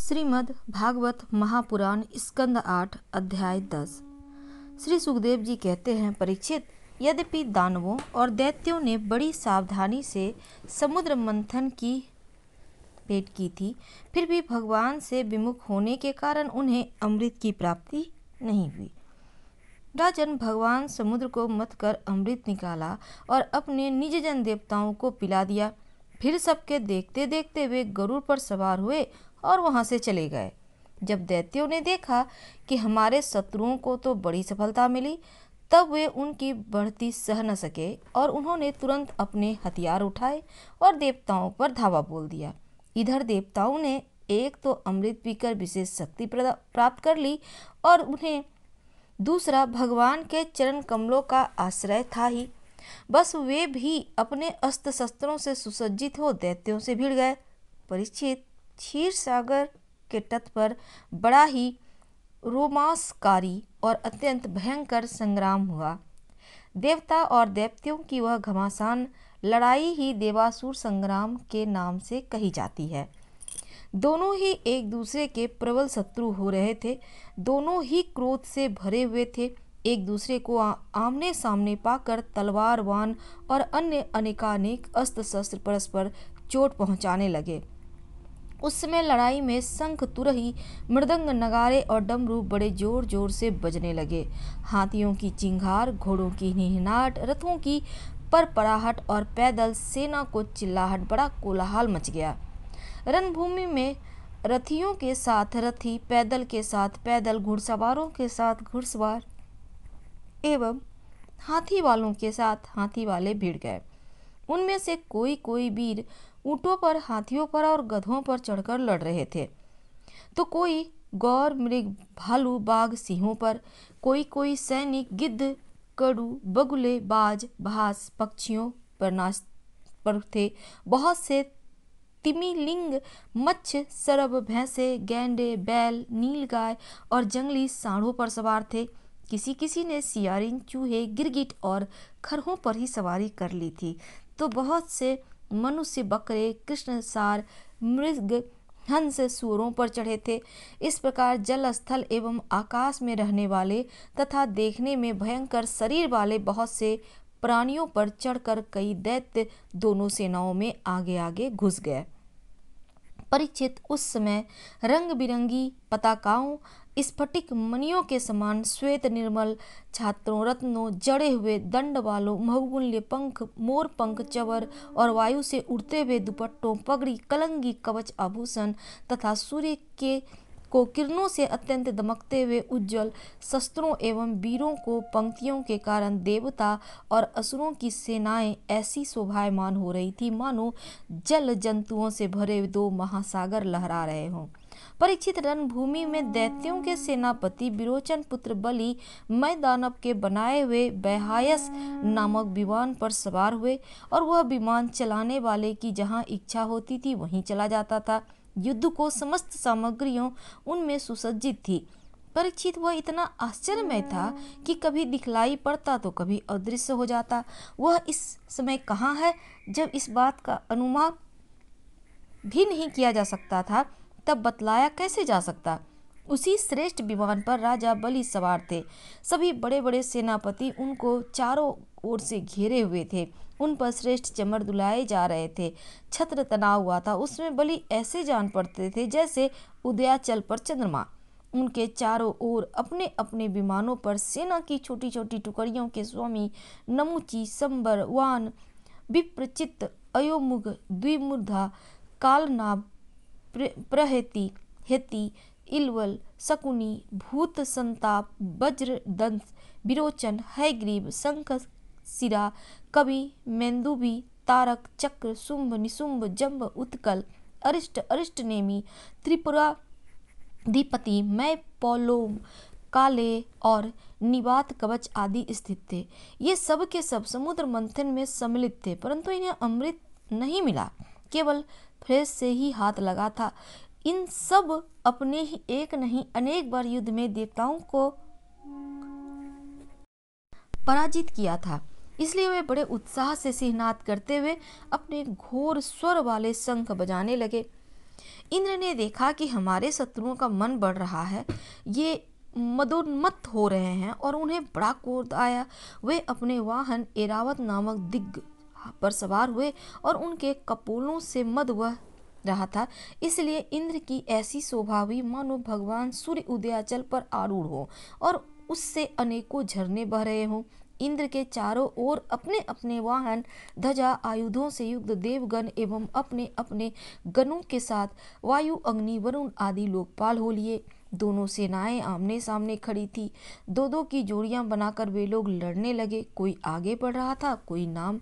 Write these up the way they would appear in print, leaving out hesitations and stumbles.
श्रीमद् भागवत महापुराण स्कंद 8 अध्याय 10। श्री सुखदेव जी कहते हैं, परीक्षित, यद्यपि दानवों और दैत्यों ने बड़ी सावधानी से समुद्र मंथन की भेंट की थी, फिर भी भगवान से विमुख होने के कारण उन्हें अमृत की प्राप्ति नहीं हुई। राजन, भगवान समुद्र को मथ कर अमृत निकाला और अपने निज जन देवताओं को पिला दिया। फिर सबके देखते देखते वे गरुड़ पर सवार हुए और वहां से चले गए। जब दैत्यों ने देखा कि हमारे शत्रुओं को तो बड़ी सफलता मिली, तब वे उनकी बढ़ती सह न सके और उन्होंने तुरंत अपने हथियार उठाए और देवताओं पर धावा बोल दिया। इधर देवताओं ने एक तो अमृत पीकर विशेष शक्ति प्राप्त कर ली और उन्हें दूसरा भगवान के चरण कमलों का आश्रय था ही। बस वे भी अपने अस्त्र शस्त्रों से सुसज्जित हो दैत्यों से भिड़ गए। परीक्षित, क्षीर सागर के तट पर बड़ा ही रोमांचकारी और अत्यंत भयंकर संग्राम हुआ। देवता और दैत्यों की वह घमासान लड़ाई ही देवासुर संग्राम के नाम से कही जाती है। दोनों ही एक दूसरे के प्रबल शत्रु हो रहे थे। दोनों ही क्रोध से भरे हुए थे। एक दूसरे को आमने सामने पाकर तलवार, बाण और अन्य अनेकानेक अस्त्र शस्त्र परस्पर चोट पहुंचाने लगे। उस समय लड़ाई में शंख, तुरही, मृदंग, नगारे और डमरू बड़े जोर जोर से बजने लगे। हाथियों की चिंगार, घोड़ों की हिहनाहट, रथों की परपराहट और पैदल सेना को चिल्लाहट, बड़ा कोलाहल मच गया। रणभूमि में रथियों के साथ रथी, पैदल के साथ पैदल, घुड़सवारों के साथ घुड़सवार एवं हाथी वालों के साथ हाथी वाले भिड़ गए। उनमें से कोई कोई वीर ऊंटों पर, हाथियों पर और गधों पर चढ़कर लड़ रहे थे, तो कोई गौर, मृग, भालू, बाघ, सिंहों पर, कोई कोई सैनिक गिद्ध, कड़ू, बगुले, बाज, भास पक्षियों पर थे। बहुत से तिमिलिंग, मच्छ, सरब, भैंसे, गैंडे, बैल, नीलगाय और जंगली सांडों पर सवार थे। किसी किसी ने सियारिन, चूहे, गिरगिट और खरहों पर ही सवारी कर ली थी, तो बहुत से मनुष्य, बकरे, कृष्णसार, मृग, हंस, सूअरों पर चढ़े थे। इस प्रकार जल, स्थल एवं आकाश में रहने वाले तथा देखने में भयंकर शरीर वाले बहुत से प्राणियों पर चढ़कर कई दैत्य दोनों सेनाओं में आगे आगे घुस गए। परीक्षित, उस समय रंग बिरंगी पताकाओं, स्फटिक मणियों के समान श्वेत निर्मल छात्रों, रत्नों जड़े हुए दंड वालों, बहुमूल्य पंख, मोर पंख, चवर और वायु से उड़ते हुए दुपट्टों, पगड़ी, कलंगी, कवच, आभूषण तथा सूर्य के किरणों से अत्यंत दमकते हुए उज्ज्वल शस्त्रों एवं वीरों को पंक्तियों के कारण देवता और असुरों की सेनाएं ऐसी शोभायमान हो रही थी मानो जल जंतुओं से भरे दो महासागर लहरा रहे हों। परीक्षित, रणभूमि में दैत्यों के सेनापति विरोचन पुत्र बलि मय दानव के बनाए हुए वैहायस नामक विमान पर सवार हुए और वह विमान चलाने वाले की जहाँ इच्छा होती थी वहीं चला जाता था। युद्ध को समस्त सामग्रियों उनमें सुसज्जित थी। परीक्षित, वह इतना आश्चर्यमय था कि कभी दिखलाई पड़ता तो कभी अदृश्य हो जाता। वह इस समय कहाँ है? जब इस बात का अनुमान भी नहीं किया जा सकता था, तब बतलाया कैसे जा सकता? उसी श्रेष्ठ विमान पर राजा बलि सवार थे। सभी बड़े बड़े सेनापति उनको चारों ओर से घेरे हुए थे। उन पर श्रेष्ठ चमर दुलाए जा रहे थे। छत्र तना हुआ था। उसमें बलि ऐसे जान पड़ते थे जैसे उदयाचल पर चंद्रमा। उनके चारों ओर अपने अपने विमानों पर सेना की छोटी छोटी टुकड़ियों के स्वामी नमुची, संबर, वान, विप्रचित्त, अयोमुग, द्विमुधा, कालनाभ, प्रहेती, हेती, इलवल, शकुनी, भूत संताप, वज्र दंत, विरोचन, हयग्रीव, शंख सिरा, कवि, मेंदुबी, तारक, चक्र, शुंभ, निशुंभ, जंब, उत्कल, अरिष्ट, अरिष्टनेमी, त्रिपुराधिपति, मय, पौलोम, काले और निवात कवच आदि स्थित थे। ये सब के सब समुद्र मंथन में सम्मिलित थे, परंतु इन्हें अमृत नहीं मिला, केवल फ्रेश से ही हाथ लगा था। इन सब अपने ही एक नहीं अनेक बार युद्ध में देवताओं को पराजित किया था, इसलिए वे बड़े उत्साह से सिंहनाद करते हुए अपने घोर स्वर वाले शंख बजाने लगे। इंद्र ने देखा कि हमारे शत्रुओं का मन बढ़ रहा है, ये मदोन्मत्त हो रहे हैं और उन्हें बड़ा क्रोध आया। वे अपने वाहन एरावत नामक दिग्ग पर सवार हुए और उनके कपोलों से मद बह रहा था। इसलिए इंद्र की ऐसी शोभा हुई मानो भगवान सूर्य उदयाचल पर आरूढ़ हो और उससे अनेकों झरने बह रहे हों। इंद्र के चारों ओर अपने अपने वाहन, ध्वजा, आयुधों से युक्त देवगण एवं अपने अपने गणों के साथ वायु, अग्नि, वरुण आदि लोकपाल हो लिए। दोनों सेनाएं आमने सामने खड़ी थी। दो दो की जोड़ियां बनाकर वे लोग लड़ने लगे। कोई आगे बढ़ रहा था, कोई नाम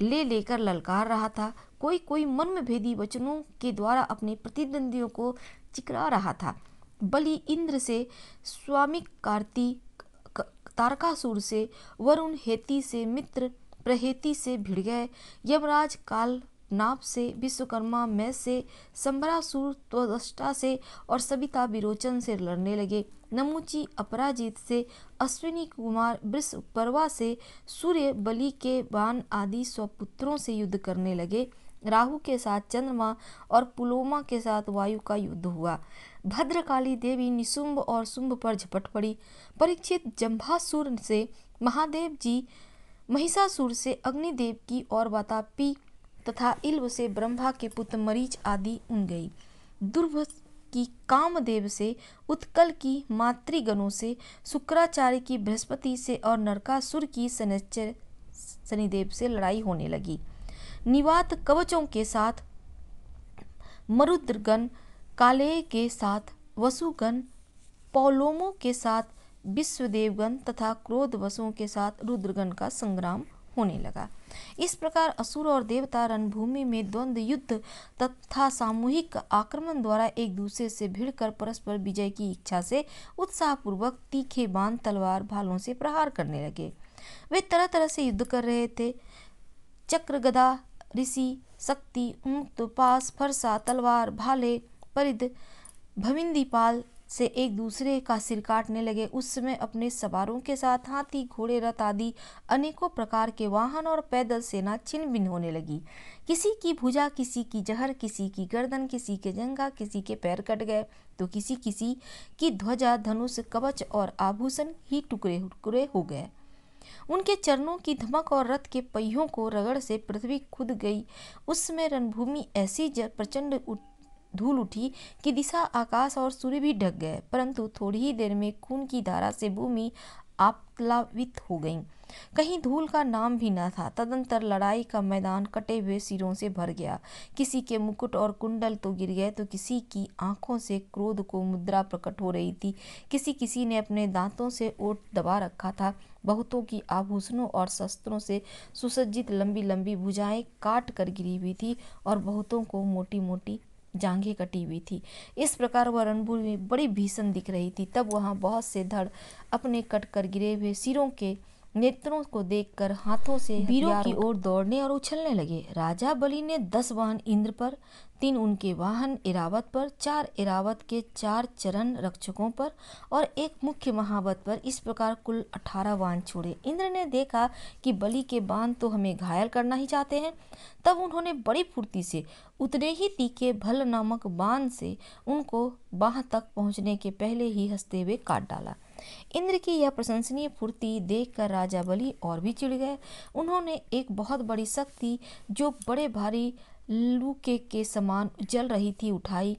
लेकर ललकार रहा था, कोई कोई मर्मभेदी वचनों के द्वारा अपने प्रतिद्वंदियों को चिकरा रहा था। बलि इंद्र से, स्वामिक कार्तिक तारकासुर से, वरुण हेती से, मित्र प्रहेती से भिड़ गए। यमराज काल नाप से, विश्वकर्मा मैस से, संबरासुर त्वष्टा से और सविता विरोचन से लड़ने लगे। नमुची अपराजित से, अश्विनी कुमार वृषपर्वा से, सूर्य बलि के बाण आदि स्वपुत्रों से युद्ध करने लगे। राहु के साथ चंद्रमा और पुलोमा के साथ वायु का युद्ध हुआ। भद्रकाली देवी निशुंभ और शुंभ पर झपट पड़ी। परीक्षित जंभासुर से महादेव जी, महिषासुर से अग्निदेव की और वातापी तथा इल्व से ब्रह्मा के पुत्र मरीच आदि उन गई। दुर्भ की कामदेव से, उत्कल की मातृगणों से, शुक्राचार्य की बृहस्पति से और नरकासुर की शनिदेव से लड़ाई होने लगी। निवात कवचों के साथ मरुद्रगण, कालेय के साथ वसुगण, पौलोमों के साथ विश्वदेवगण तथा क्रोधवशों के साथ रुद्रगण का संग्राम होने लगा। इस प्रकार असुर और देवता रणभूमि में द्वंद्व युद्ध तथा सामूहिक आक्रमण द्वारा एक दूसरे से भिड़कर परस्पर विजय की इच्छा से उत्साहपूर्वक तीखे बाण, तलवार, भालों से प्रहार करने लगे। वे तरह तरह से युद्ध कर रहे थे। चक्र, गदा, ऋषि, शक्ति, मुक्त, पास, फरसा, तलवार, भाले, परिध, भविंदीपाल से एक दूसरे का सिर काटने लगे। उस समय अपने सवारों के साथ हाथी, घोड़े, रथ आदि अनेकों प्रकार के वाहन और पैदल सेना छिन्न भिन्न होने लगी। किसी की भुजा, किसी की जहर, किसी की गर्दन, किसी के जंघा, किसी के पैर कट गए तो किसी किसी की ध्वजा, धनुष, कवच और आभूषण ही टुकड़े टुकड़े हो गए। उनके चरणों की धमक और रथ के पहियों को रगड़ से पृथ्वी खुद गई। उस समय रणभूमि ऐसी प्रचंड धूल उठी कि दिशा, आकाश और सूर्य भी ढक गए। परंतु थोड़ी ही देर में खून की धारा से भूमि आप्लावित हो गई। कहीं धूल का नाम भी न था। तदंतर लड़ाई का मैदान कटे हुए सिरों से भर गया। किसी के मुकुट और कुंडल तो गिर गए तो किसी की आंखों से क्रोध को मुद्रा प्रकट हो रही थी। किसी किसी ने अपने दांतों से ओठ दबा रखा था। बहुतों की आभूषणों और शस्त्रों से सुसज्जित लंबी लंबी भुजाएं काट कर गिरी हुई थी और बहुतों को मोटी मोटी जांघें कटी हुई थी। इस प्रकार वह रणभूमि बड़ी भीषण दिख रही थी। तब वहां बहुत से धड़ अपने कट कर गिरे हुए सिरों के नेत्रों को देखकर हाथों से वीरों की ओर दौड़ने और उछलने लगे। राजा बलि ने 10 वाहन इंद्र पर, 3 उनके वाहन एरावत पर, 4 एरावत के 4 चरण रक्षकों पर और 1 मुख्य महावत पर, इस प्रकार कुल 18 वाहन छोड़े। इंद्र ने देखा कि बलि के बाण तो हमें घायल करना ही चाहते हैं। तब उन्होंने बड़ी फुर्ती से उतने ही तीखे भल नामक बाण से उनको बाह तक पहुंचने के पहले ही हंसते हुए काट डाला। इंद्र की यह प्रशंसनीय फुर्ती देखकर राजा बलि और भी चिढ़ गए। उन्होंने एक बहुत बड़ी शक्ति जो बड़े भारी लूके के समान जल रही थी उठाई,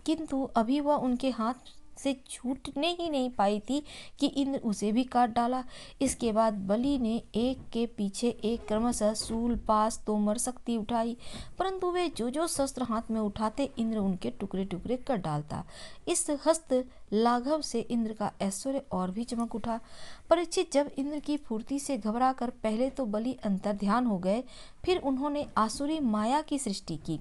किंतु अभी वह उनके हाथ से छूटने ही नहीं पाई थी कि इंद्र उसे भी काट डाला। इसके बाद बलि ने एक के पीछे एक क्रमशः शूल, पास, तोमर, शक्ति उठाई, परंतु वे जो जो शस्त्र हाथ में उठाते इंद्र उनके टुकड़े टुकड़े कर डालता। इस हस्त लाघव से इंद्र का ऐश्वर्य और भी चमक उठा। परीक्षित जब इंद्र की फुर्ती से घबरा कर पहले तो बलि अंतर्ध्यान हो गए, फिर उन्होंने आसुरी माया की सृष्टि की।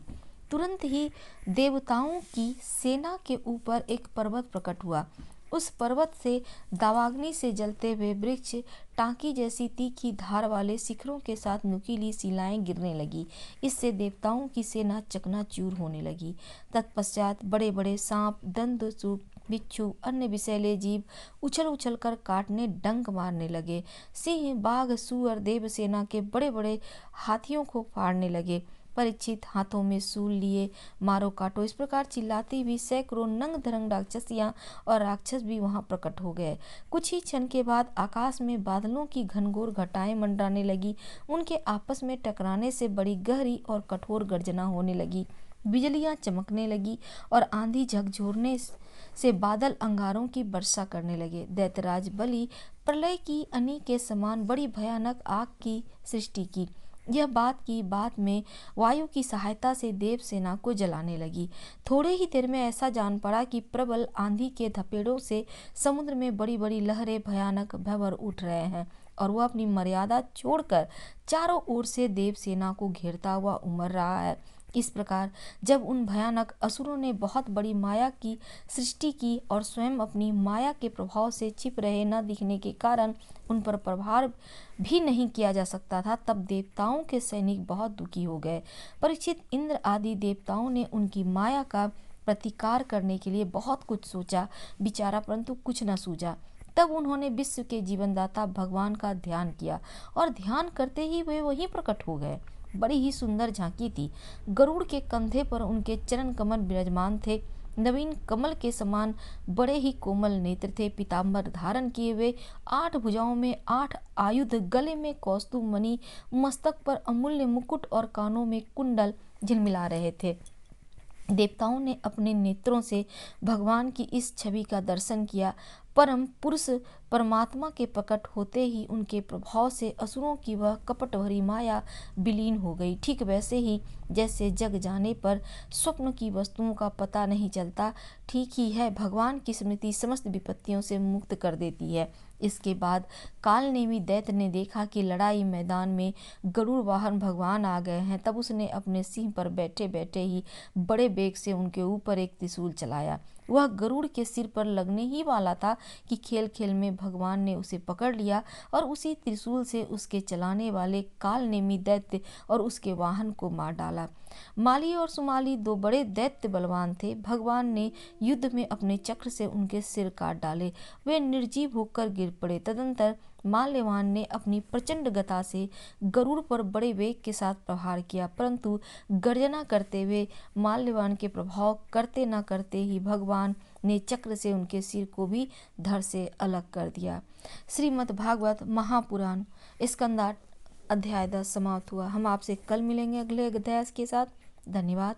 तुरंत ही देवताओं की सेना के ऊपर एक पर्वत प्रकट हुआ। उस पर्वत से दावाग्नि से जलते हुए वृक्ष, टांकी जैसी तीखी धार वाले शिखरों के साथ नुकीली शिलाएं गिरने लगी। इससे देवताओं की सेना चकनाचूर होने लगी। तत्पश्चात बड़े बड़े सांप, दंत, बिच्छू, अन्य विषैले जीव उछल उछल कर काटने, डंक मारने लगे। सिंह, बाघ, सूअर देवसेना के बड़े बड़े हाथियों को फाड़ने लगे। परीक्षित हाथों में शूल लिए मारो काटो इस प्रकार चिल्लाती हुई सैकड़ों नंग धरंग राक्षसियां और राक्षस भी वहां प्रकट हो गए। कुछ ही क्षण के बाद आकाश में बादलों की घनघोर घटाएं मंडराने लगी। उनके आपस में टकराने से बड़ी गहरी और कठोर गर्जना होने लगी। बिजलियां चमकने लगी और आंधी झकझोरने से बादल अंगारों की वर्षा करने लगे। दैत्यराज बलि प्रलय की अनी के समान बड़ी भयानक आग की सृष्टि की। यह बात में वायु की सहायता से देव सेना को जलाने लगी। थोड़े ही देर में ऐसा जान पड़ा कि प्रबल आंधी के धपेड़ों से समुद्र में बड़ी बड़ी लहरें भयानक भंवर उठ रहे हैं और वह अपनी मर्यादा छोड़कर चारों ओर से देव सेना को घेरता हुआ उमड़ रहा है। इस प्रकार जब उन भयानक असुरों ने बहुत बड़ी माया की सृष्टि की और स्वयं अपनी माया के प्रभाव से छिप रहे न दिखने के कारण उन पर प्रहार भी नहीं किया जा सकता था, तब देवताओं के सैनिक बहुत दुखी हो गए। परीक्षित, इंद्र आदि देवताओं ने उनकी माया का प्रतिकार करने के लिए बहुत कुछ सोचा विचारा, परंतु कुछ न सूझा। तब उन्होंने विश्व के जीवनदाता भगवान का ध्यान किया और ध्यान करते ही वे वहीं प्रकट हो गए। बड़ी ही सुंदर झांकी थी। गरुड़ के कंधे पर उनके चरण कमल विराजमान थे। नवीन कमल के समान बड़े ही कोमल नेत्र थे। पीताम्बर धारण किए हुए 8 भुजाओं में 8 आयुध, गले में कौस्तुभ मणि, मस्तक पर अमूल्य मुकुट और कानों में कुंडल झिलमिला रहे थे। देवताओं ने अपने नेत्रों से भगवान की इस छवि का दर्शन किया। परम पुरुष परमात्मा के प्रकट होते ही उनके प्रभाव से असुरों की वह कपट भरी माया विलीन हो गई। ठीक वैसे ही जैसे जग जाने पर स्वप्न की वस्तुओं का पता नहीं चलता, ठीक ही है भगवान की स्मृति समस्त विपत्तियों से मुक्त कर देती है। इसके बाद कालनेमी दैत्य ने देखा कि लड़ाई मैदान में गरुड़ वाहन भगवान आ गए हैं। तब उसने अपने सिंह पर बैठे बैठे ही बड़े वेग से उनके ऊपर एक त्रिशूल चलाया। वह गरुड़ के सिर पर लगने ही वाला था कि खेल खेल में भगवान ने उसे पकड़ लिया और उसी त्रिशूल से उसके चलाने वाले कालनेमी दैत्य और उसके वाहन को मार डाला। माली और सुमाली 2 बड़े दैत्य बलवान थे। भगवान ने युद्ध में अपने चक्र से उनके सिर काट डाले। वे निर्जीव होकर गिर पड़े। तदंतर माल्यवान ने अपनी प्रचंड गदा से गरुड़ पर बड़े वेग के साथ प्रहार किया, परंतु गर्जना करते हुए माल्यवान के प्रभाव करते न करते ही भगवान ने चक्र से उनके सिर को भी धड़ से अलग कर दिया। श्रीमद् भागवत महापुराण स्कंद 8 अध्याय 10 समाप्त हुआ। हम आपसे कल मिलेंगे अगले अध्याय के साथ। धन्यवाद।